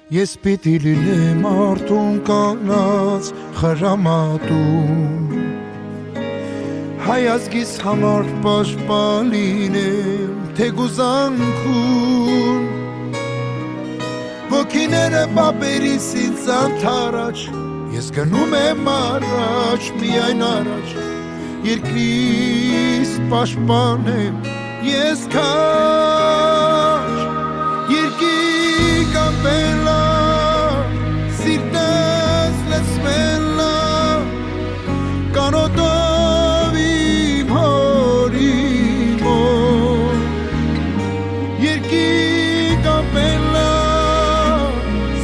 Ես պիտի լինեմ արդուն կանած խրամատում Հայ ազգիս համար պաշտպան լինեմ թեգուզանքուն Ոգիները բաբերիս ինձ անթարաջ Ես գնում եմ առաջ, միայն առաջ Երկրիս պաշտպան եմ ես քաջ Երկի կապելա Սիրտս լցմելա Կանոտով իմ հորի մոտ Երկի կապելա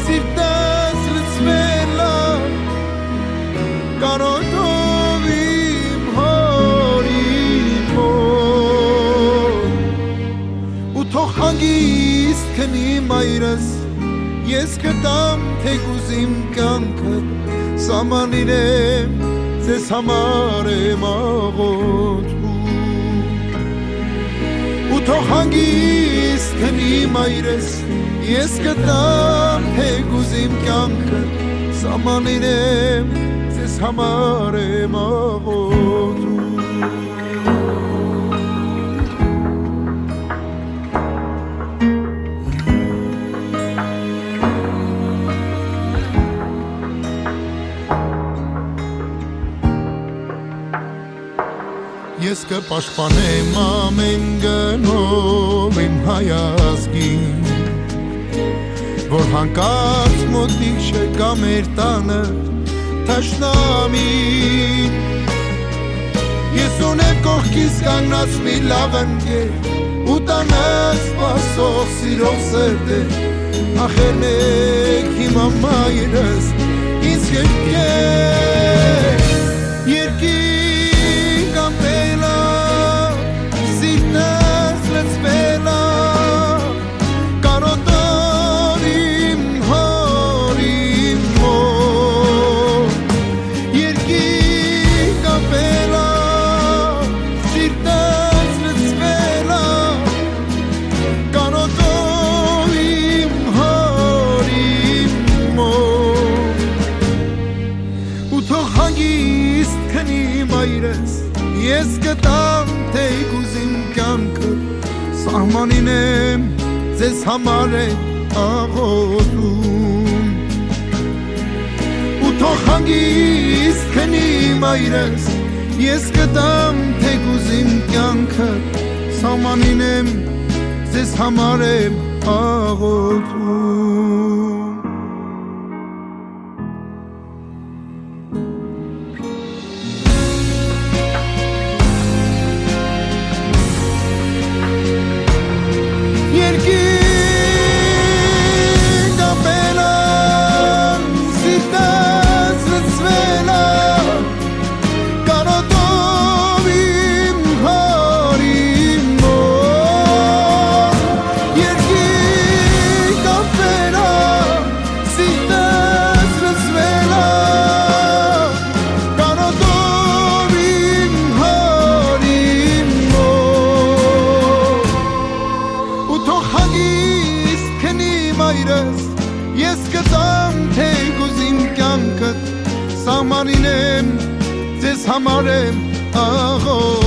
Սիրտս լցմելա Կանոտով իմ հորի մոտ Ու թող հանգիստ քնի մայրս Ես կտամ թեկուզ իմ կյանքը Սամանին եմ ձեզ համար եմ աղոթում Ու թող հանգիստ քնի մայրս Ես կտամ թեկուզ իմ կյանքը Սամանին եմ ձեզ համար եմ աղոթում Ես կպաշտպանեմ ամեն գնով իմ հայազգին Որ հանկարծ մոտիկ չեկա մեր տանը թշնամին Ես ունեմ կողքիս կանգնած մի լավ ընկեր Ու տանը սպասող սիրող սրտեր Ախերնեք հիմա մայրս ինձ կերկեր Երկի Ես կտամ թեկուզ իմ կյանքը Սահմանին եմ ձեզ համար եմ աղոթում Ու թող հանգիստ քնի մայրս Ես կտամ թեկուզ իմ կյանքը Սահմանին եմ ձեզ համար եմ աղոթում Ես կտամ թեկուզ իմ կյանքը Սահմանին եմ ձեզ համար եմ աղոթում